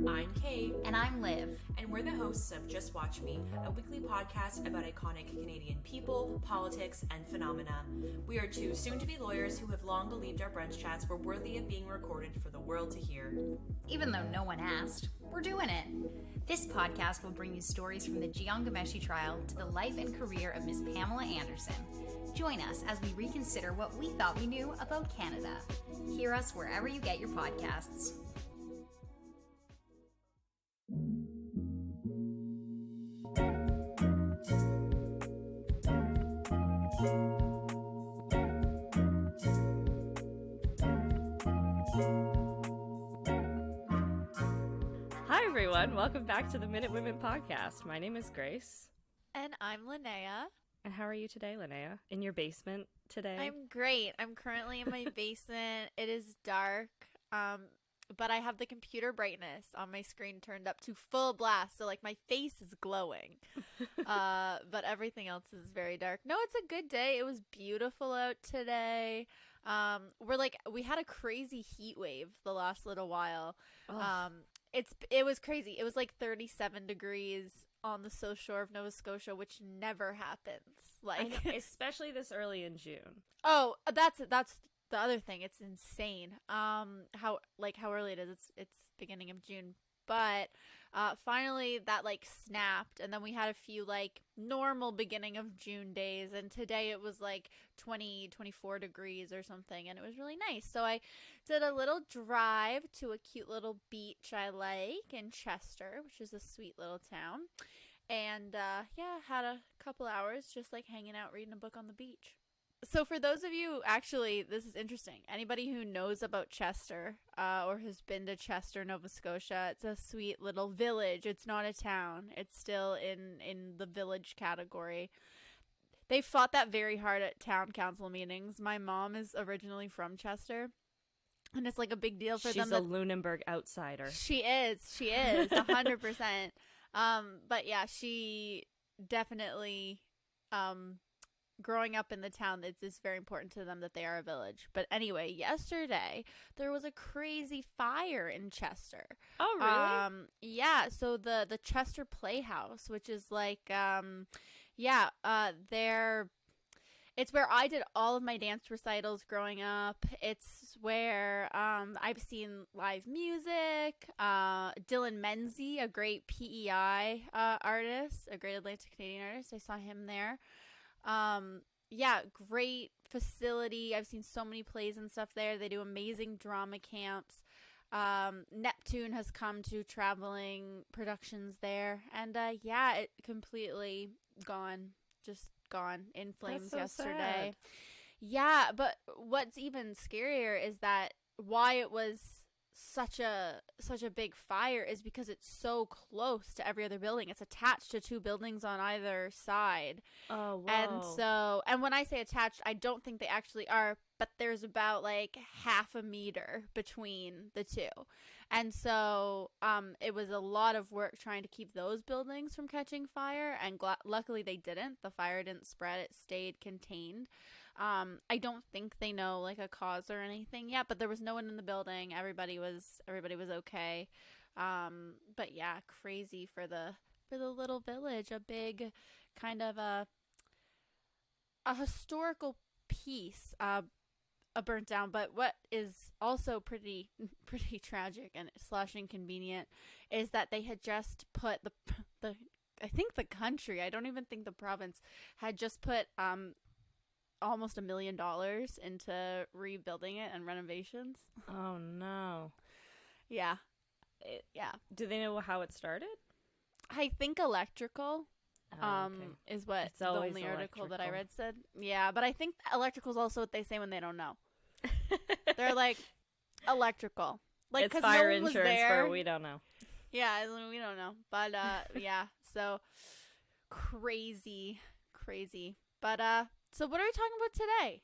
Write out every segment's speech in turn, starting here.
I'm Kate. And I'm Liv. And we're the hosts of Just Watch Me, a weekly podcast about iconic Canadian people, politics, and phenomena. We are two soon-to-be lawyers who have long believed our brunch chats were worthy of being recorded for the world to hear. Even though no one asked, we're doing it. This podcast will bring you stories from the Giangameshi trial to the life and career of Ms. Pamela Anderson. Join us as we reconsider what we thought we knew about Canada. Hear us wherever you get your podcasts. Hi everyone, welcome back to the Minute Women podcast. My name is Grace. And I'm Linnea. And how are you today, Linnea? In your basement today? I'm great. I'm currently in my basement. It is dark, but I have the computer brightness on my screen turned up to full blast, so like my face is glowing. But everything else is very dark. No, it's a good day. It was beautiful out today. We had a crazy heat wave the last little while. It was crazy. It was like 37 degrees on the south shore of Nova Scotia, which never happens. Like, I know, especially this early in June. Oh, that's the other thing. It's insane. How early it is. It's beginning of June. But finally that like snapped, and then we had a few like normal beginning of June days, and today it was like 24 degrees or something, and it was really nice. So I did a little drive to a cute little beach I like in Chester, which is a sweet little town, and had a couple hours just like hanging out reading a book on the beach. So for those of you, actually, this is interesting. Anybody who knows about Chester or has been to Chester, Nova Scotia, it's a sweet little village. It's not a town. It's still in the village category. They fought that very hard at town council meetings. My mom is originally from Chester, and it's like a big deal for them. She's a Lunenburg outsider. She is, 100%. But yeah, she definitely... growing up in the town, it's very important to them that they are a village. But anyway, yesterday there was a crazy fire in Chester. Oh, really? Yeah. So the Chester Playhouse, which is like, it's where I did all of my dance recitals growing up. It's where I've seen live music. Dylan Menzies, a great PEI artist, a great Atlantic Canadian artist. I saw him there. Great facility. I've seen so many plays and stuff there. They do amazing drama camps. Neptune has come to traveling productions there, and it completely gone in flames yesterday. Sad. Yeah, but what's even scarier is that why it was such a big fire is because it's so close to every other building. It's attached to two buildings on either side. Oh, wow. And when I say attached, I don't think they actually are, but there's about like half a meter between the two. And so it was a lot of work trying to keep those buildings from catching fire, and luckily they didn't. The fire didn't spread. It stayed contained. I don't think they know like a cause or anything yet, but there was no one in the building. Everybody was okay. But yeah, crazy for the little village, a big kind of a historical piece burnt down. But what is also pretty tragic and / inconvenient is that they had just put the I think the country, I don't even think the province, had just put almost $1 million into rebuilding it and renovations. Oh, no. Yeah. Do they know how it started? I think electrical. Okay. Is what It's the only article that I read said. Yeah, but I think electrical is also what they say when they don't know. They're like, electrical. Like, it's fire no one was insurance there. for we don't know. Yeah, we don't know. But, so crazy. But, so what are we talking about today?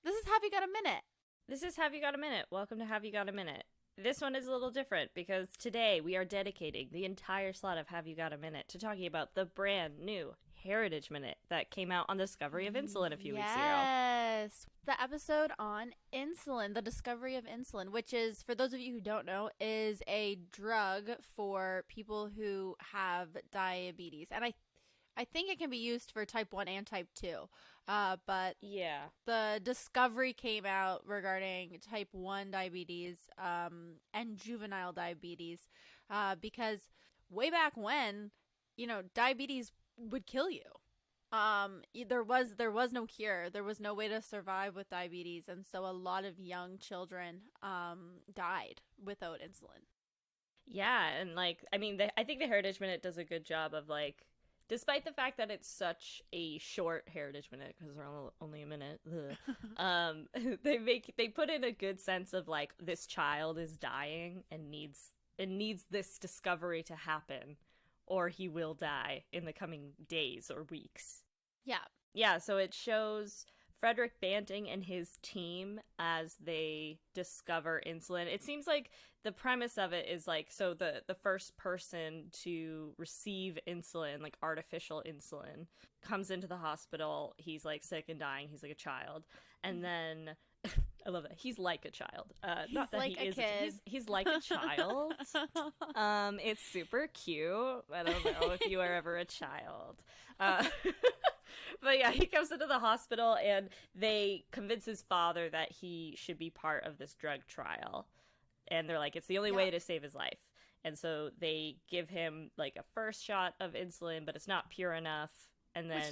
This is Have You Got a Minute? This is Have You Got a Minute? Welcome to Have You Got a Minute. This one is a little different because today we are dedicating the entire slot of Have You Got a Minute to talking about the brand new Heritage Minute that came out on the discovery of insulin a few weeks ago. Yes. The episode on insulin, the discovery of insulin, which is, for those of you who don't know, is a drug for people who have diabetes. And I think it can be used for type 1 and type 2. But yeah, the discovery came out regarding type 1 diabetes and juvenile diabetes because way back when, diabetes would kill you. There was no cure. There was no way to survive with diabetes, and so a lot of young children died without insulin. Yeah, and I think the Heritage Minute does a good job of despite the fact that it's such a short Heritage Minute because they're only a minute, they put in a good sense of this child is dying and needs this discovery to happen, or he will die in the coming days or weeks. Yeah, so it shows Frederick Banting and his team as they discover insulin. It seems like the premise of it is so the first person to receive insulin, artificial insulin, comes into the hospital. He's sick and dying. He's like a child. And then I love that. He's like a child. Not that like he a is. kid. He's like a child. It's super cute. I don't know if you were ever a child. But yeah, he comes into the hospital and they convince his father that he should be part of this drug trial. And they're like, it's the only way to save his life. And so they give him a first shot of insulin, but it's not pure enough. And then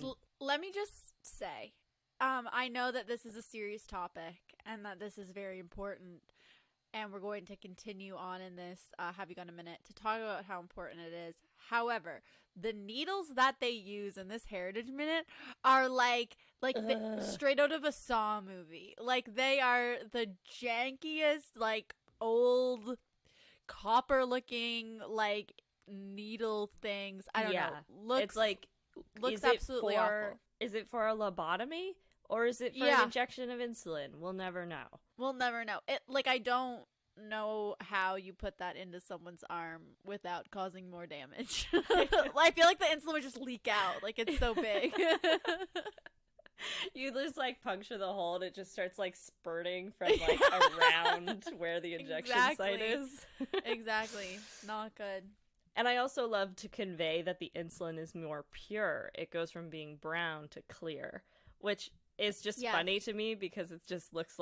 let me just say, I know that this is a serious topic and that this is very important. And we're going to continue on in this Have You Got a Minute to talk about how important it is. However, the needles that they use in this Heritage Minute are straight out of a Saw movie. They are the jankiest, old copper-looking, needle things. I don't know. Looks absolutely awful. Is it for a lobotomy? Or is it for an injection of insulin? We'll never know. We'll never know. I don't know how you put that into someone's arm without causing more damage. I feel like the insulin would just leak out. It's so big. You just puncture the hole and it just starts spurting from around where the injection site is. Exactly. Not good. And I also love to convey that the insulin is more pure. It goes from being brown to clear, which is just funny to me because it just looks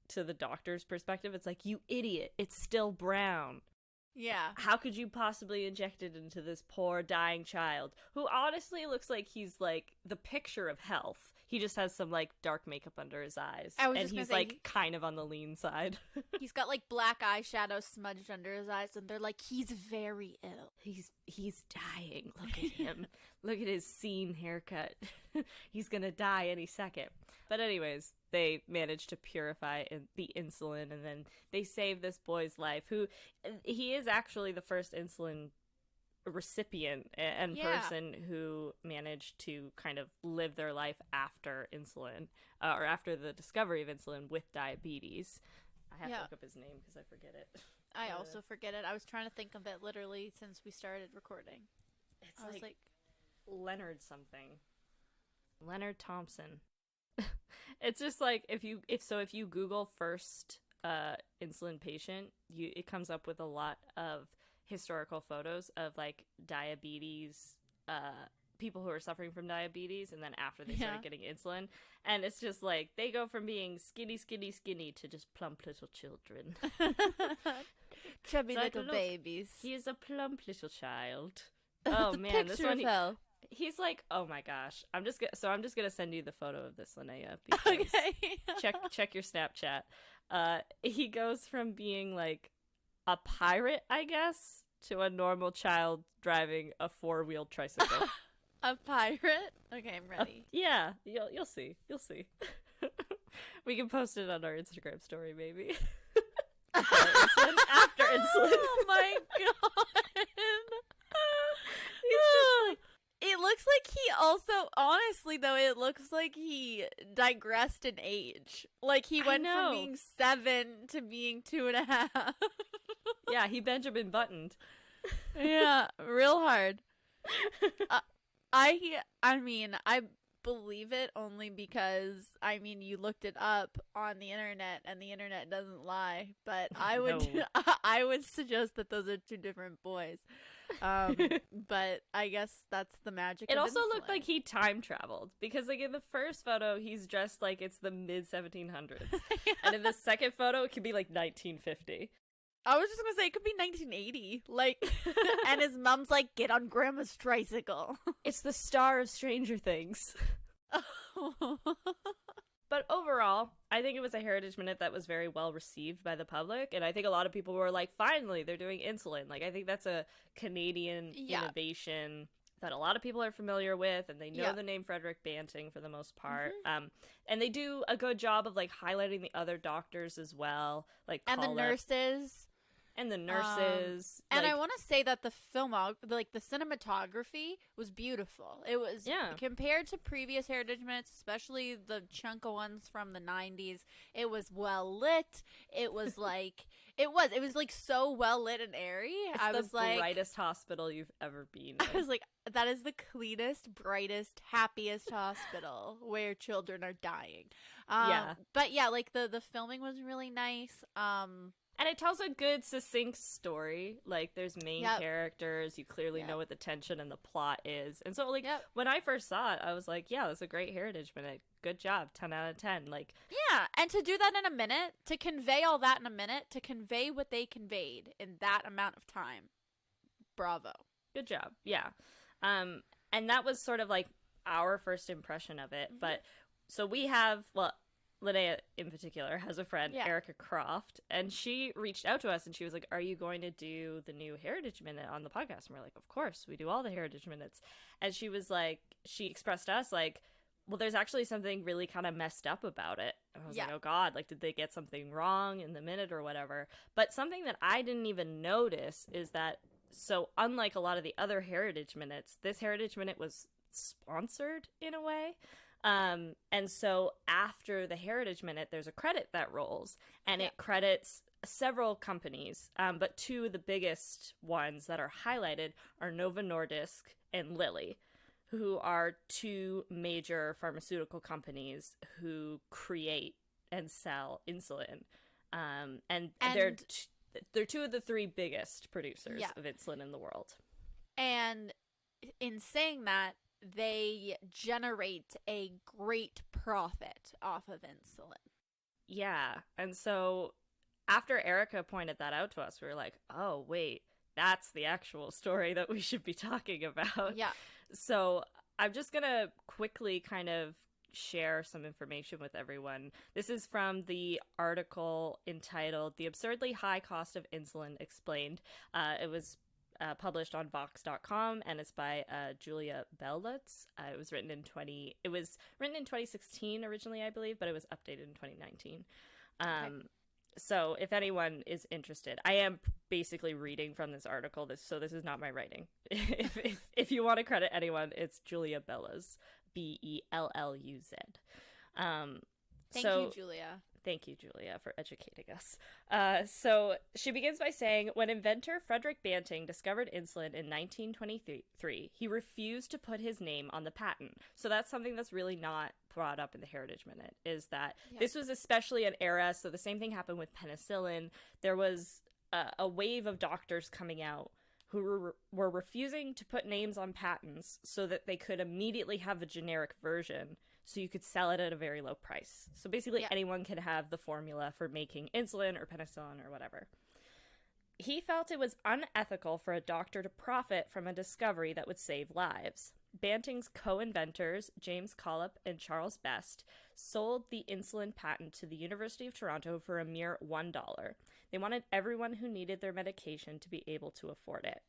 to the doctor's perspective, it's you idiot, it's still brown. Yeah. How could you possibly inject it into this poor dying child who honestly looks like he's the picture of health? He just has some dark makeup under his eyes. And he's kind of on the lean side. He's got black eyeshadow smudged under his eyes and they're he's very ill. He's dying. Look at him. Look at his scene haircut. He's gonna die any second. But anyways, they manage to purify the insulin and then they save this boy's life, who he is actually the first insulin recipient and person who managed to kind of live their life after insulin or after the discovery of insulin with diabetes. I have to look up his name because I forget it. I also forget it. I was trying to think of it literally since we started recording. It's Leonard something. Leonard Thompson. It's just if you Google first insulin patient, it comes up with a lot of historical photos of diabetes, people who are suffering from diabetes, and then after they started getting insulin, and it's just they go from being skinny to just plump little children. Chubby little babies. He is a plump little child. Oh man, this one he's oh my gosh. I'm just gonna send you the photo of this, Linnea, because check your Snapchat. He goes from being a pirate, I guess, to a normal child driving a 4-wheeled tricycle. A pirate? Okay, I'm ready. Yeah, you'll see. You'll see. We can post it on our Instagram story, maybe. After insulin. Oh my god. He's just it looks like he also, honestly though, it looks like he digressed in age. He went from being 7 to being 2.5. Yeah, he Benjamin Buttoned. Yeah, real hard. I mean, I believe it only because you looked it up on the internet and the internet doesn't lie, but I would No. I would suggest that those are two different boys. But I guess that's the magic It of also looked insulin. like he time traveled because, like, in the first photo, he's dressed like it's the mid 1700s, and in the second photo, it could be like 1950. I was just gonna say it could be 1980, like, and his mom's like, "Get on Grandma's tricycle." It's the star of Stranger Things. But overall, I think it was a Heritage Minute that was very well received by the public, and I think a lot of people were like, finally, they're doing insulin. Like, I think that's a Canadian innovation that a lot of people are familiar with, and they know the name Frederick Banting for the most part. And they do a good job of, like, highlighting the other doctors as well, like, And the nurses. And the nurses. And I want to say that the the cinematography was beautiful. It was, compared to previous Heritage Minutes, especially the chunk of ones from the 90s, it was well lit. It was like, it was like so well lit and airy. It's the brightest hospital you've ever been in. I was like, that is the cleanest, brightest, happiest hospital where children are dying. But yeah, like the filming was really nice. And it tells a good, succinct story. Like, there's main characters. You clearly know what the tension and the plot is. And so, like, when I first saw it, I was like, yeah, that's a great Heritage Minute. Good job. 10 out of 10. Like, yeah, and to do that in a minute, to convey all that in a minute, to convey what they conveyed in that amount of time. Bravo. Good job. Yeah. And that was sort of, like, our first impression of it. But, so we have, well, Linnea in particular has a friend, Erica Croft, and she reached out to us and she was like, are you going to do the new Heritage Minute on the podcast? And we're like, of course, we do all the Heritage Minutes. And she was like, she expressed to us like, well, there's actually something really kind of messed up about it. And I was like, oh God, like, did they get something wrong in the minute or whatever? But something that I didn't even notice is that, so unlike a lot of the other Heritage Minutes, this Heritage Minute was sponsored in a way. And so after the Heritage Minute, there's a credit that rolls, and it credits several companies, but two of the biggest ones that are highlighted are Novo Nordisk and Lilly, who are two major pharmaceutical companies who create and sell insulin. And they're two of the three biggest producers of insulin in the world. And in saying that, they generate a great profit off of insulin. Yeah. And so after Erica pointed that out to us, we were like, oh, wait, that's the actual story that we should be talking about. Yeah. So I'm just going to quickly kind of share some information with everyone. This is from the article entitled The Absurdly High Cost of Insulin Explained. It was published on Vox.com, and it's by Julia Bellutz. It was written in 2016 originally, I believe, but it was updated in 2019. So if anyone is interested, I am basically reading from this article, so this is not my writing. if you want to credit anyone, it's Julia Belluz, Belluz. Thank you, Julia. Thank you, Julia, for educating us. So she begins by saying, when inventor Frederick Banting discovered insulin in 1923, he refused to put his name on the patent. So that's something that's really not brought up in the Heritage Minute, is that this was especially an era, so the same thing happened with penicillin. There was a wave of doctors coming out who were refusing to put names on patents so that they could immediately have a generic version so you could sell it at a very low price. So basically anyone could have the formula for making insulin or penicillin or whatever. He felt it was unethical for a doctor to profit from a discovery that would save lives. Banting's co-inventors, James Collip and Charles Best, sold the insulin patent to the University of Toronto for a mere $1. They wanted everyone who needed their medication to be able to afford it.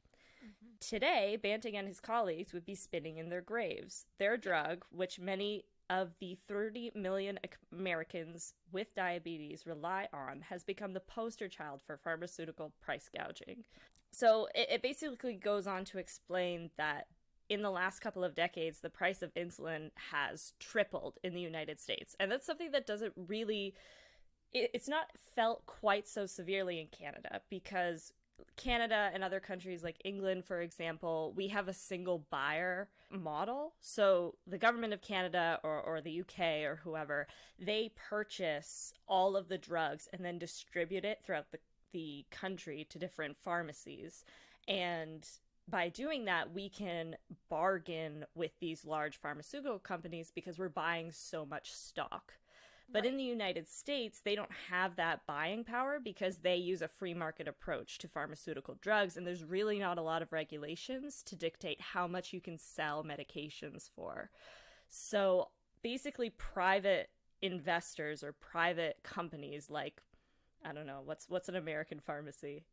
Today, Banting and his colleagues would be spinning in their graves. Their drug, which many of the 30 million Americans with diabetes rely on, has become the poster child for pharmaceutical price gouging. So it basically goes on to explain that in the last couple of decades, the price of insulin has tripled in the United States. And that's something that doesn't really, it's not felt quite so severely in Canada, because Canada and other countries like England, for example, we have a single buyer model. So the government of Canada or the UK or whoever, they purchase all of the drugs and then distribute it throughout the country to different pharmacies. And by doing that, we can bargain with these large pharmaceutical companies because we're buying so much stock. But in the United States, they don't have that buying power because they use a free market approach to pharmaceutical drugs, and there's really not a lot of regulations to dictate how much you can sell medications for. So basically, private investors or private companies like, I don't know, what's an American pharmacy?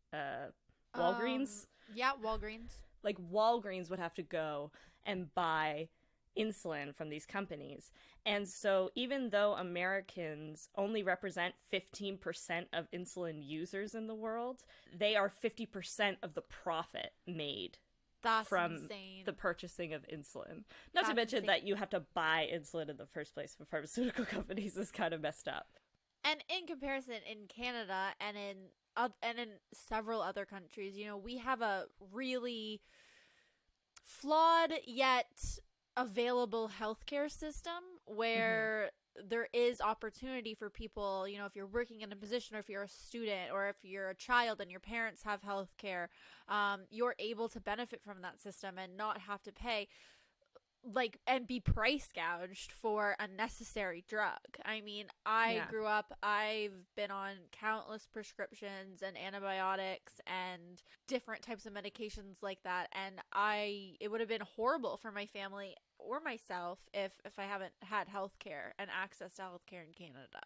Walgreens? Yeah, Walgreens. Like Walgreens would have to go and buy insulin from these companies. And so even though Americans only represent 15% of insulin users in the world, they are 50% of the profit made from insane. the purchasing of insulin. Not to mention insane. that you have to buy insulin in the first place from pharmaceutical companies is kind of messed up. And in comparison, in Canada and in several other countries, you know, we have a really flawed yet available healthcare system where there is opportunity for people, you know, if you're working in a position or if you're a student or if you're a child and your parents have healthcare, you're able to benefit from that system and not have to pay and be price gouged for a necessary drug. I mean, I grew up, I've been on countless prescriptions and antibiotics and different types of medications like that, and it would have been horrible for my family or myself if I haven't had healthcare and access to healthcare in Canada.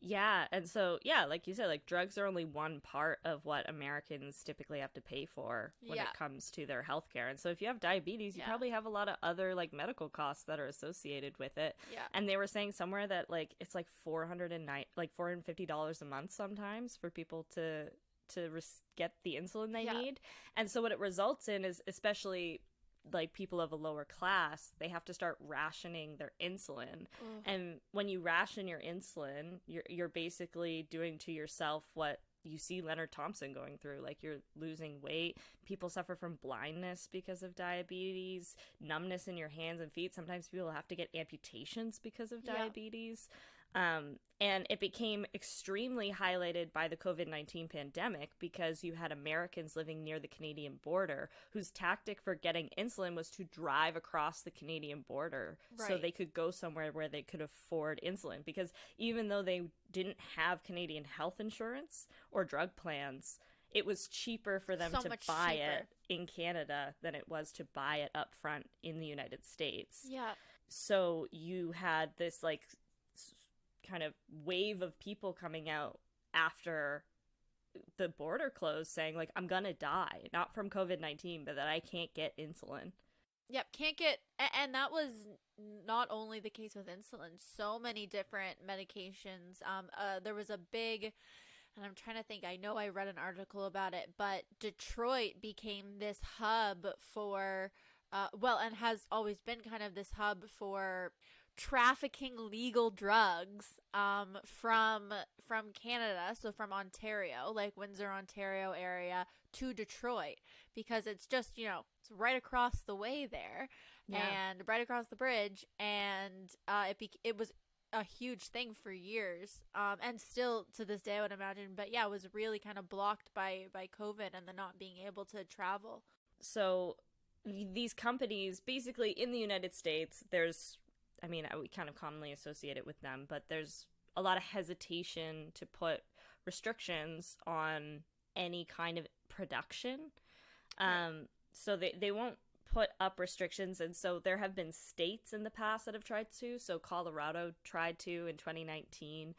Yeah, and so, yeah, like you said, like drugs are only one part of what Americans typically have to pay for when it comes to their healthcare. And so if you have diabetes, you probably have a lot of other like medical costs that are associated with it. Yeah. And they were saying somewhere that like it's like $450 a month sometimes for people to get the insulin they need. And so what it results in is, especially like people of a lower class, they have to start rationing their insulin. And when you ration your insulin, you're basically doing to yourself what you see Leonard Thompson going through. Like, you're losing weight. People suffer from blindness because of diabetes, numbness in your hands and feet. Sometimes people have to get amputations because of diabetes. And it became extremely highlighted by the COVID-19 pandemic because you had Americans living near the Canadian border whose tactic for getting insulin was to drive across the Canadian border so they could go somewhere where they could afford insulin. Because even though they didn't have Canadian health insurance or drug plans, it was cheaper for them to buy it in Canada than it was to buy it up front in the United States. Yeah. So you had this like kind of wave of people coming out after the border closed saying like, I'm gonna die, not from COVID-19, but that I can't get insulin. Yep, can't get, and that was not only the case with insulin, so many different medications. There was a big, and I'm trying to think, I know I read an article about it, but Detroit became this hub for, and has always been kind of this hub for trafficking legal drugs from Canada, so from Ontario, like Windsor, Ontario area, to Detroit, because it's just, you know, it's right across the way there and right across the bridge, and it was a huge thing for years, and still to this day I would imagine, but yeah, it was really kind of blocked by COVID and the not being able to travel. So these companies, basically in the United States, we kind of commonly associate it with them, but there's a lot of hesitation to put restrictions on any kind of production. So they won't put up restrictions, and so there have been states in the past that have tried to. So Colorado tried to in 2019,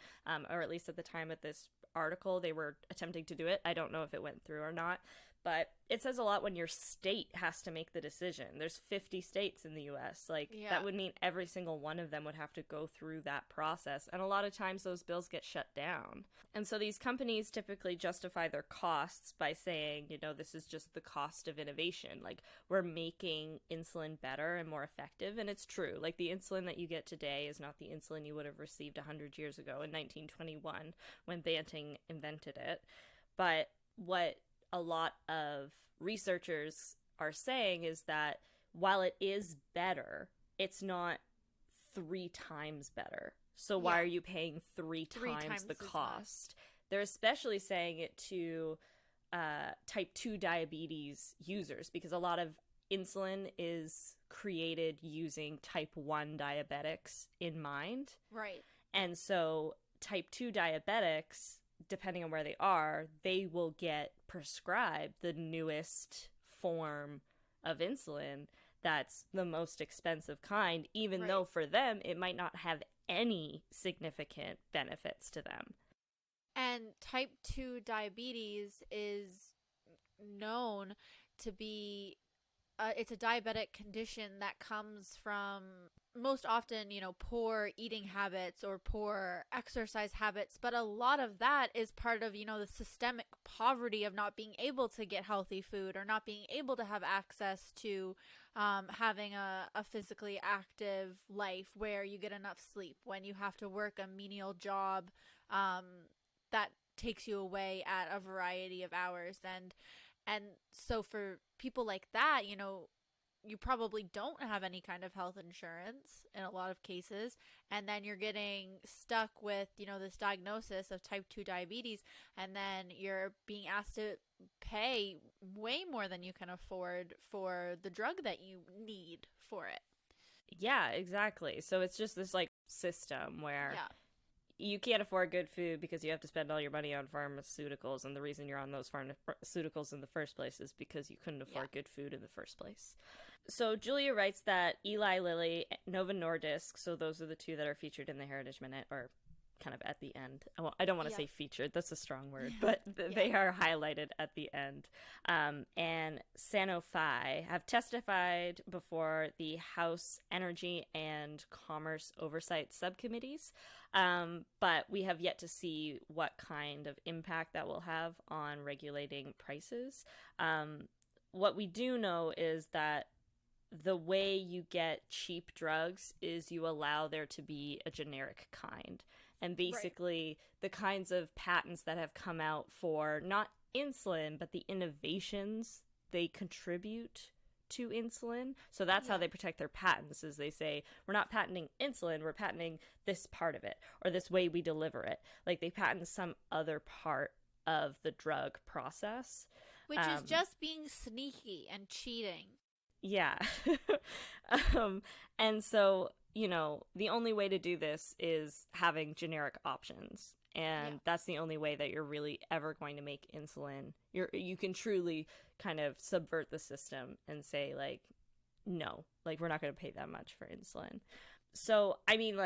or at least at the time of this article, they were attempting to do it. I don't know if it went through or not. But it says a lot when your state has to make the decision. There's 50 states in the U.S. That would mean every single one of them would have to go through that process. And a lot of times those bills get shut down. And so these companies typically justify their costs by saying, you know, this is just the cost of innovation. Like, we're making insulin better and more effective. And it's true. Like, the insulin that you get today is not the insulin you would have received 100 years ago in 1921 when Banting invented it. But what a lot of researchers are saying is that while it is better, it's not 3 times better. So why are you paying three times the cost? They're especially saying it to type 2 diabetes users, because a lot of insulin is created using type 1 diabetics in mind. Right. And so type 2 diabetics, depending on where they are, they will get prescribed the newest form of insulin that's the most expensive kind, even though for them it might not have any significant benefits to them. And type 2 diabetes is known to be it's a diabetic condition that comes from most often, poor eating habits or poor exercise habits. But a lot of that is part of, the systemic poverty of not being able to get healthy food or not being able to have access to having a physically active life where you get enough sleep, when you have to work a menial job that takes you away at a variety of hours. And so for people like that, you probably don't have any kind of health insurance in a lot of cases. And then you're getting stuck with, this diagnosis of type 2 diabetes. And then you're being asked to pay way more than you can afford for the drug that you need for it. Yeah, exactly. So it's just this system where you can't afford good food because you have to spend all your money on pharmaceuticals, and the reason you're on those pharmaceuticals in the first place is because you couldn't afford good food in the first place. So Julia writes that Eli Lilly, Novo Nordisk, so those are the 2 that are featured in the Heritage Minute, or kind of at the end. I don't want to say featured, that's a strong word, but they are highlighted at the end. And Sanofi have testified before the House Energy and Commerce Oversight Subcommittees, but we have yet to see what kind of impact that will have on regulating prices. What we do know is that the way you get cheap drugs is you allow there to be a generic kind. And basically, the kinds of patents that have come out for not insulin, but the innovations they contribute to insulin. So that's how they protect their patents, is they say, we're not patenting insulin, we're patenting this part of it, or this way we deliver it. Like, they patent some other part of the drug process. Which is just being sneaky and cheating. Yeah. And so, the only way to do this is having generic options. And that's the only way that you're really ever going to make insulin. You can truly kind of subvert the system and say, no, we're not going to pay that much for insulin. So, I mean,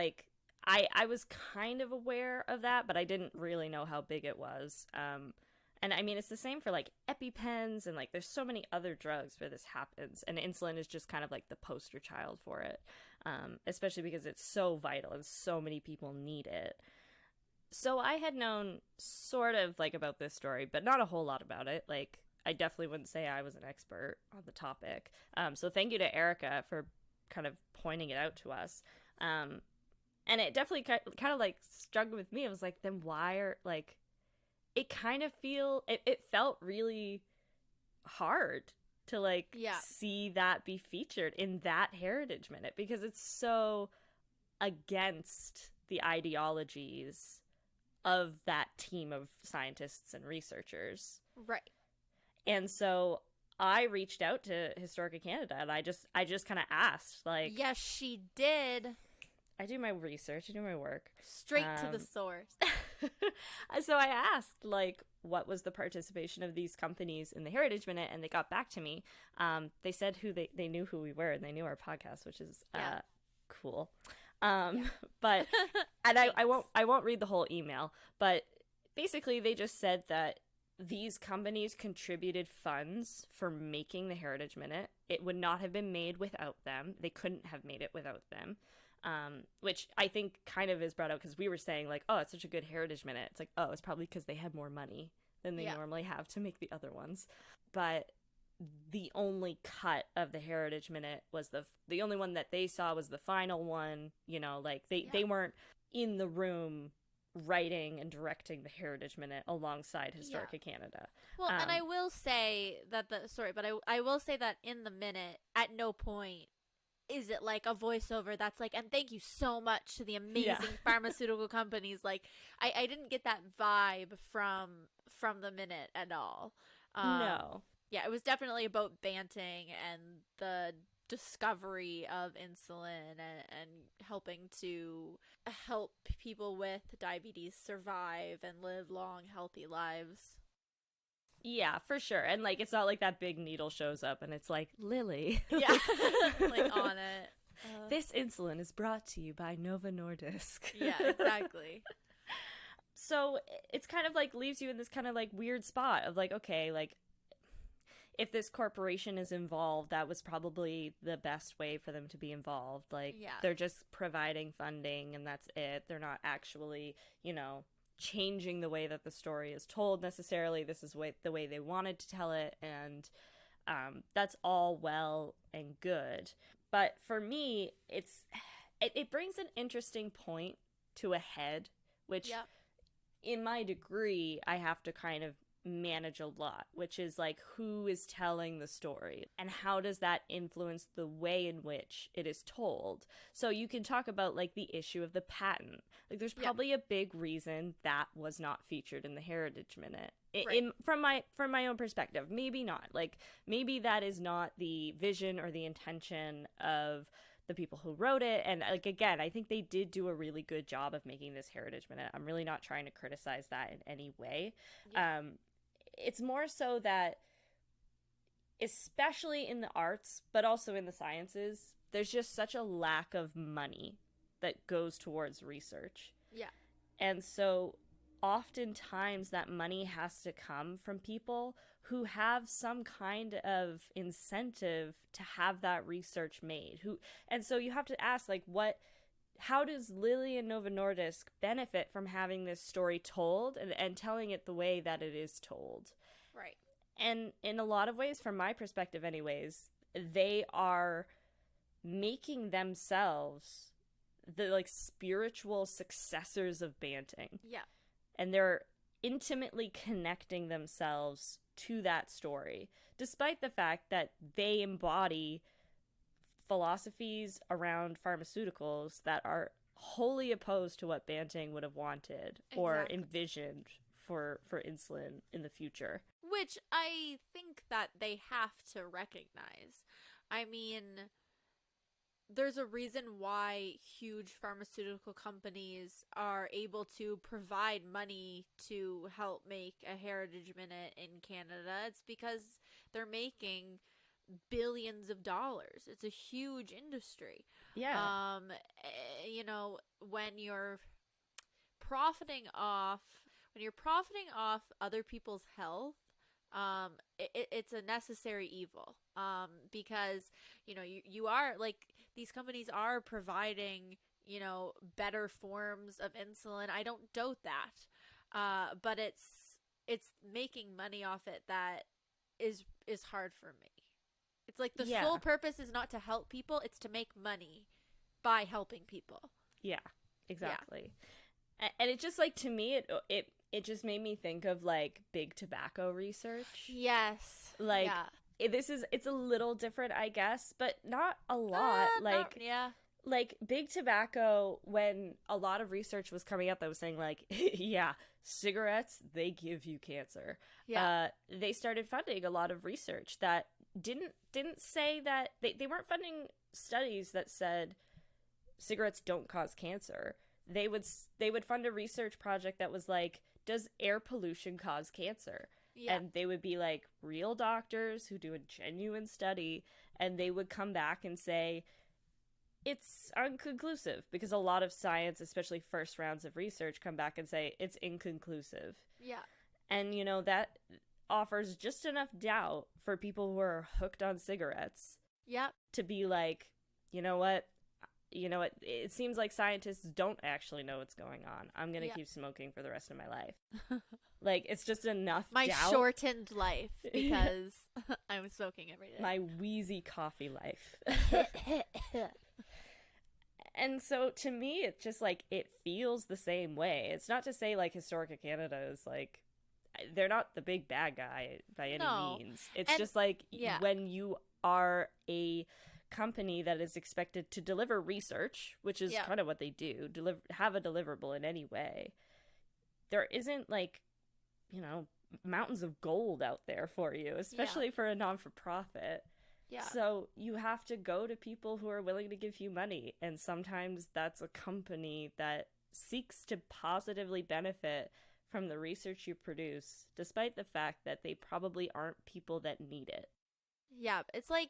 I was kind of aware of that, but I didn't really know how big it was. And I mean, it's the same for EpiPens, and there's so many other drugs where this happens, and insulin is just kind of the poster child for it, especially because it's so vital and so many people need it. So I had known sort of about this story, but not a whole lot about it. I definitely wouldn't say I was an expert on the topic. So thank you to Erica for kind of pointing it out to us. And it definitely kind of struck with me. I was like, then why are it kind of it felt really hard to see that be featured in that Heritage Minute, because it's so against the ideologies of that team of scientists and researchers. Right. And so I reached out to Historica Canada, and I just kind of asked, yes, she did. I do my research, I do my work. Straight to the source. So I asked, what was the participation of these companies in the Heritage Minute, and they got back to me. They said they knew who we were, and they knew our podcast, which is cool. But and I won't read the whole email, but basically they just said that these companies contributed funds for making the Heritage Minute. It would not have been made without them. They couldn't have made it without them. Which I think kind of is brought out because we were saying oh, it's such a good Heritage Minute. It's it's probably because they had more money than they normally have to make the other ones. But the only cut of the Heritage Minute was the only one that they saw was the final one. They weren't in the room writing and directing the Heritage Minute alongside Historica Canada. Well, and I will say that I will say that in the minute, at no point is it like a voiceover that's like, and thank you so much to the amazing pharmaceutical companies. Like, I didn't get that vibe from the minute at all. No. Yeah, it was definitely about Banting and the discovery of insulin and helping to help people with diabetes survive and live long, healthy lives. Yeah, for sure. And, like, it's not like that big needle shows up and it's like, Lily. Yeah, like on it. This insulin is brought to you by Novo Nordisk. Yeah, exactly. So it's kind of like leaves you in this kind of like weird spot of like, okay, like if this corporation is involved, that was probably the best way for them to be involved. Like, they're just providing funding and that's it. They're not actually, you know, changing the way that the story is told necessarily. This is the way they wanted to tell it. And that's all well and good. But for me, it brings an interesting point to a head, which in my degree, I have to kind of manage a lot, which is like, who is telling the story and how does that influence the way in which it is told? So you can talk about like the issue of the patent. Like, there's probably a big reason that was not featured in the Heritage Minute. From my own perspective, maybe not. Like, maybe that is not the vision or the intention of the people who wrote it. And like, again, I think they did do a really good job of making this Heritage Minute. I'm really not trying to criticize that in any way. It's more so that, especially in the arts, but also in the sciences, there's just such a lack of money that goes towards research. Yeah. And so oftentimes that money has to come from people who have some kind of incentive to have that research made. And so you have to ask, like, how does Lily and Novo Nordisk benefit from having this story told and telling it the way that it is told? Right. And in a lot of ways, from my perspective anyways, they are making themselves the, like, spiritual successors of Banting. Yeah. And they're intimately connecting themselves to that story, despite the fact that they embody philosophies around pharmaceuticals that are wholly opposed to what Banting would have wanted or envisioned for insulin in the future. Which I think that they have to recognize. I mean, there's a reason why huge pharmaceutical companies are able to provide money to help make a Heritage Minute in Canada. It's because they're making billions of dollars. It's a huge industry. Yeah. You know, when you're profiting off other people's health, it's a necessary evil. Because, you know, you are, like, these companies are providing, you know, better forms of insulin. I don't doubt that. But it's making money off it that is hard for me. It's like the sole purpose is not to help people, it's to make money by helping people. Yeah, exactly. Yeah. And it just, like, to me, it just made me think of, like, big tobacco research. Yes. Like, it's a little different, I guess, but not a lot. Like, big tobacco, when a lot of research was coming up that was saying, like, yeah, cigarettes, they give you cancer. Yeah. They started funding a lot of research that didn't say that they weren't funding studies that said cigarettes don't cause cancer. They would fund a research project that was like, does air pollution cause cancer? Yeah. And they would be like real doctors who do a genuine study, and they would come back and say it's inconclusive, because a lot of science, especially first rounds of research, come back and say it's inconclusive. Yeah. And, you know, that offers just enough doubt for people who are hooked on cigarettes. Yep. To be like, you know what, it seems like scientists don't actually know what's going on. I'm going to keep smoking for the rest of my life. Like, it's just enough my doubt. Shortened life, because I'm smoking every day. My wheezy coffee life. And so to me, it's just like it feels the same way. It's not to say like Historica Canada is like they're not the big bad guy by any means. It's just like when you are a company that is expected to deliver research, which is kind of what they do, have a deliverable in any way, there isn't like, you know, mountains of gold out there for you, especially for a non-for-profit. Yeah. So you have to go to people who are willing to give you money. And sometimes that's a company that seeks to positively benefit from the research you produce, despite the fact that they probably aren't people that need it. Yeah, it's like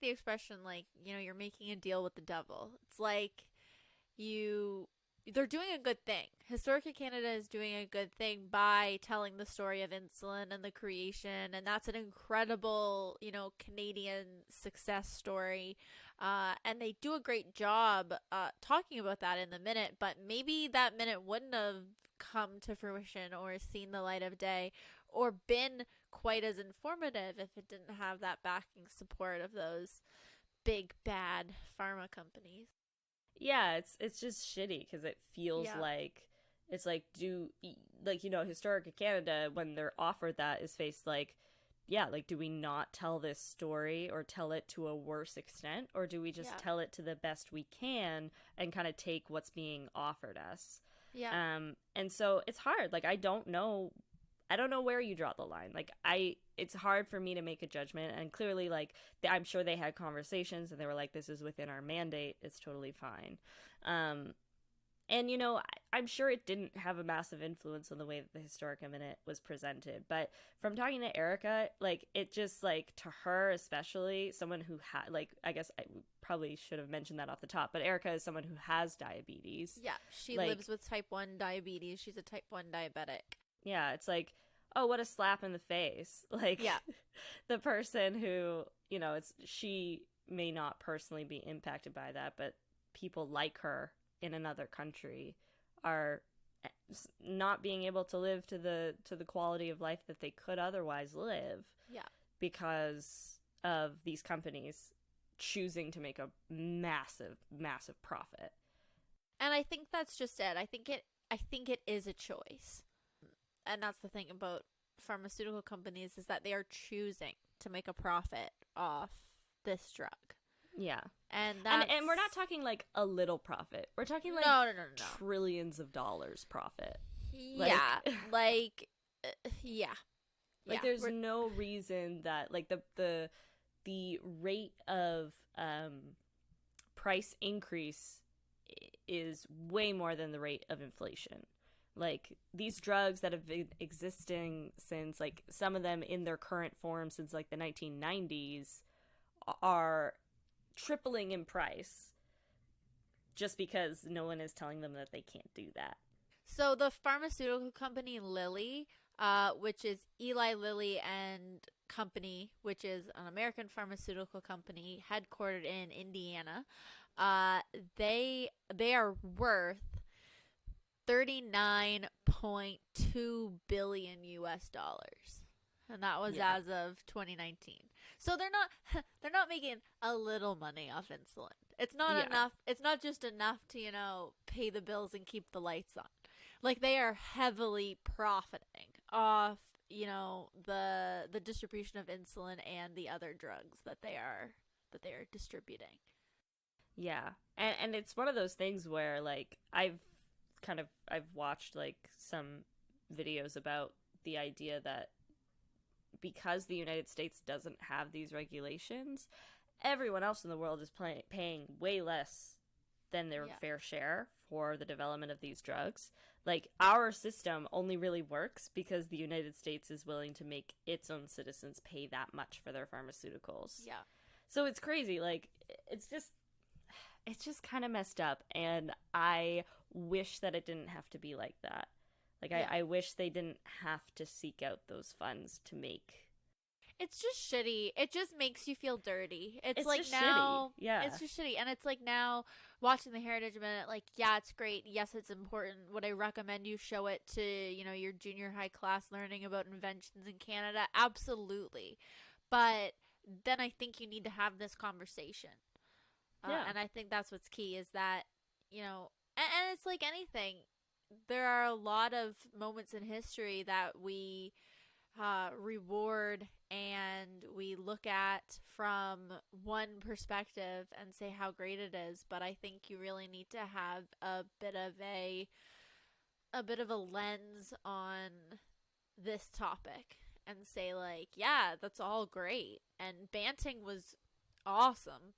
the expression, like, you know, you're making a deal with the devil. It's like they're doing a good thing. Historica Canada is doing a good thing by telling the story of insulin and the creation, and that's an incredible, you know, Canadian success story. And they do a great job talking about that in the minute, but maybe that minute wouldn't have come to fruition or seen the light of day or been quite as informative if it didn't have that backing support of those big bad pharma companies. Yeah, it's just shitty because it feels like it's like you know, Historica Canada, when they're offered that, is faced like, like, do we not tell this story or tell it to a worse extent, or do we just tell it to the best we can and kind of take what's being offered us? And so it's hard. Like, I don't know where you draw the line. Like, it's hard for me to make a judgment. And clearly, like, I'm sure they had conversations and they were like, this is within our mandate. It's totally fine. And, you know, I'm sure it didn't have a massive influence on the way that the Historica Minute was presented. But from talking to Erica, like, it just, like, to her especially, someone who had, like, I guess I probably should have mentioned that off the top, but Erica is someone who has diabetes. Yeah, she lives with type 1 diabetes. She's a type 1 diabetic. Yeah, it's like, oh, what a slap in the face. Like, the person who, you know, she may not personally be impacted by that, but people like her in another country are not being able to live to the quality of life that they could otherwise live. Yeah. Because of these companies choosing to make a massive, massive profit. And I think that's just it. I think it is a choice. And that's the thing about pharmaceutical companies, is that they are choosing to make a profit off this drug. Yeah. And we're not talking like a little profit. We're talking like no. trillions of dollars profit. Yeah. Like there's no reason that like the rate of price increase is way more than the rate of inflation. Like, these drugs that have been existing since, like, some of them in their current form since, like, the 1990s are tripling in price just because no one is telling them that they can't do that. So the pharmaceutical company Lilly, which is Eli Lilly and Company, which is an American pharmaceutical company headquartered in Indiana, they are worth $39.2 billion US, and that was as of 2019. So they're not making a little money off insulin. It's not enough. It's not just enough to, you know, pay the bills and keep the lights on. Like, they are heavily profiting off, you know, the distribution of insulin and the other drugs that they are distributing. Yeah, and it's one of those things where, like, I've watched like some videos about the idea that because the United States doesn't have these regulations, everyone else in the world is paying way less than their fair share for the development of these drugs. Like, our system only really works because the United States is willing to make its own citizens pay that much for their pharmaceuticals. Yeah. So it's crazy. Like, it's just kind of messed up, and I wish that it didn't have to be like that. Like, I wish they didn't have to seek out those funds to make. It's just shitty. It just makes you feel dirty. It's like, just now, shitty. Yeah, it's just shitty. And it's like, now watching the Heritage Minute, like, yeah, it's great. Yes, it's important. Would I recommend you show it to, you know, your junior high class learning about inventions in Canada? Absolutely. But then I think you need to have this conversation. Yeah. And I think that's what's key is that, and it's like anything. There are a lot of moments in history that we reward and we look at from one perspective and say how great it is. But I think you really need to have a bit of a lens on this topic and say like, yeah, that's all great. And Banting was awesome.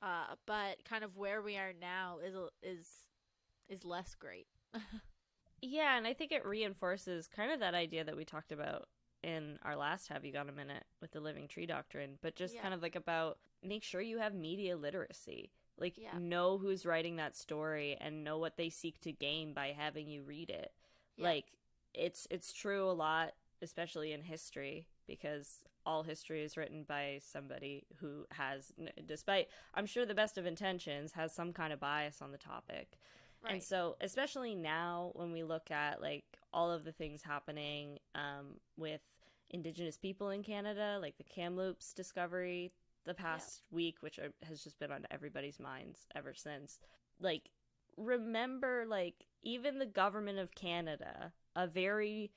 But kind of where we are now is less great. Yeah, and I think it reinforces kind of that idea that we talked about in our last Have You Got a Minute with the Living Tree Doctrine, but just kind of like about make sure you have media literacy. Like, know who's writing that story and know what they seek to gain by having you read it. Yeah. Like, it's true a lot, especially in history, because all history is written by somebody who has, despite, I'm sure, the best of intentions, has some kind of bias on the topic. Right. And so, especially now when we look at, like, all of the things happening with Indigenous people in Canada, like the Kamloops discovery the past week, which has just been on everybody's minds ever since. Like, remember, like, even the government of Canada, a very,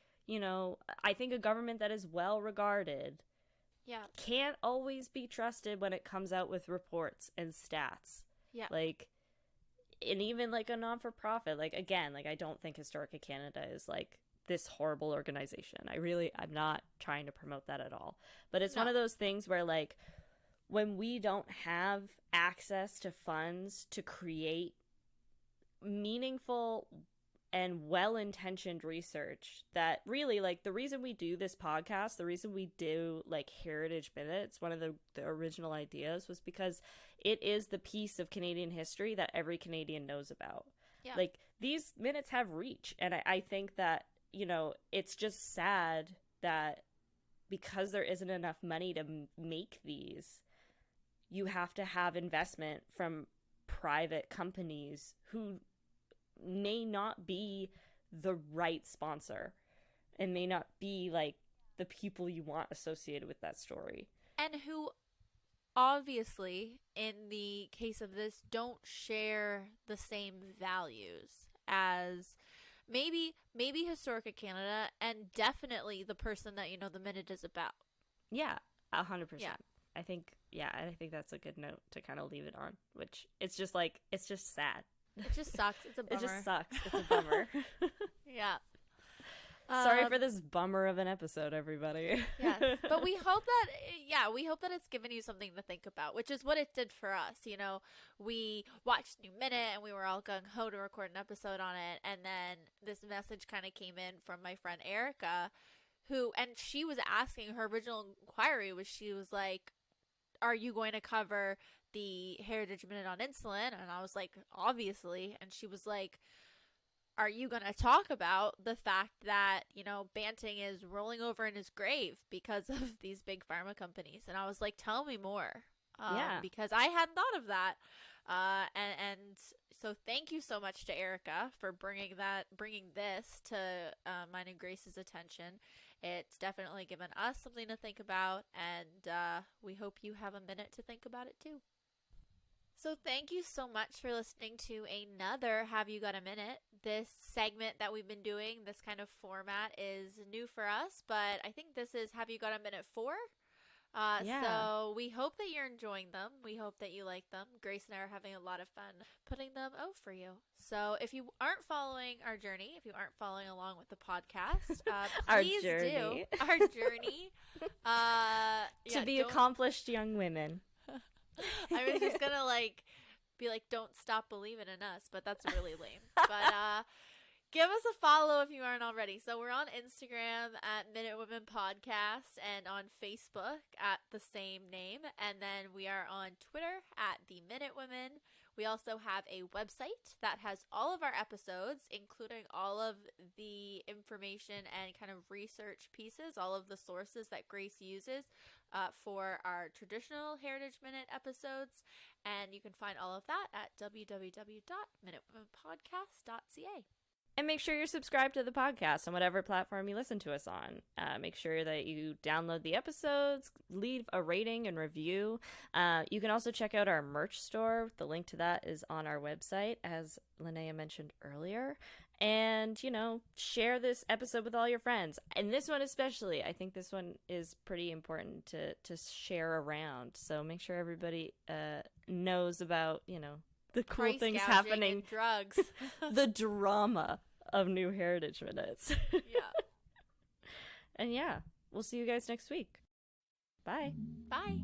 I think a government that is well regarded, can't always be trusted when it comes out with reports and stats. Yeah. Like, and even like a non-for-profit, like, again, like, I don't think Historica Canada is like this horrible organization. I'm not trying to promote that at all. But it's one of those things where, like, when we don't have access to funds to create meaningful and well-intentioned research that really, like, the reason we do this podcast, the reason we do, like, Heritage Minutes, one of the original ideas was because it is the piece of Canadian history that every Canadian knows about. Yeah. Like, these minutes have reach, and I think that, it's just sad that because there isn't enough money to make these, you have to have investment from private companies who may not be the right sponsor and may not be like the people you want associated with that story, and who obviously in the case of this don't share the same values as maybe Historica Canada, and definitely the person that the minute is about. 100%. I think that's a good note to kind of leave it on, which it's just sad. It just sucks. It's a bummer. It just sucks. It's a bummer. Yeah. Sorry for this bummer of an episode, everybody. Yes, but we hope that it's given you something to think about, which is what it did for us. We watched New Minute and we were all gung-ho to record an episode on it, and then this message kind of came in from my friend Erica, and she was asking, her original inquiry was, she was like, are you going to cover the Heritage Minute on insulin? And I was like, obviously. And she was like, are you going to talk about the fact that, Banting is rolling over in his grave because of these big pharma companies? And I was like, tell me more. Because I hadn't thought of that. And so thank you so much to Erica for bringing this to mine and Grace's attention. It's definitely given us something to think about, and we hope you have a minute to think about it too. So thank you so much for listening to another Have You Got a Minute? This segment that we've been doing, this kind of format, is new for us, but I think this is Have You Got a Minute 4? So we hope that you're enjoying them. We hope that you like them. Grace and I are having a lot of fun putting them out for you. So if you aren't following our journey, if you aren't following along with the podcast, please do. Our journey. To be accomplished young women. I was just gonna be like, don't stop believing in us, but that's really lame. But give us a follow if you aren't already. So we're on Instagram at Minute Women Podcast and on Facebook at the same name. And then we are on Twitter at The Minute Women. We also have a website that has all of our episodes, including all of the information and kind of research pieces, all of the sources that Grace uses for our traditional Heritage Minute episodes. And you can find all of that at www.minutewomenpodcast.ca. And make sure you're subscribed to the podcast on whatever platform you listen to us on. Make sure that you download the episodes, leave a rating and review. You can also check out our merch store. The link to that is on our website, as Linnea mentioned earlier. And, share this episode with all your friends. And this one especially. I think this one is pretty important to share around. So make sure everybody knows about, the cool Price things gouging happening. and drugs. The drama of New Heritage Minutes. Yeah. And yeah, we'll see you guys next week. Bye. Bye.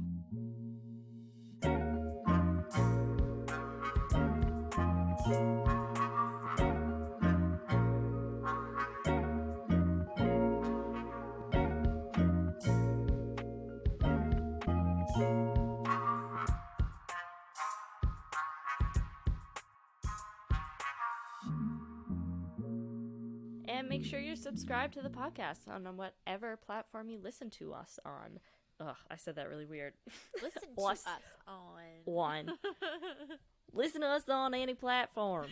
And make sure you're subscribed to the podcast on whatever platform you listen to us on. Ugh, I said that really weird. Listen to us on One. Listen to us on any platform.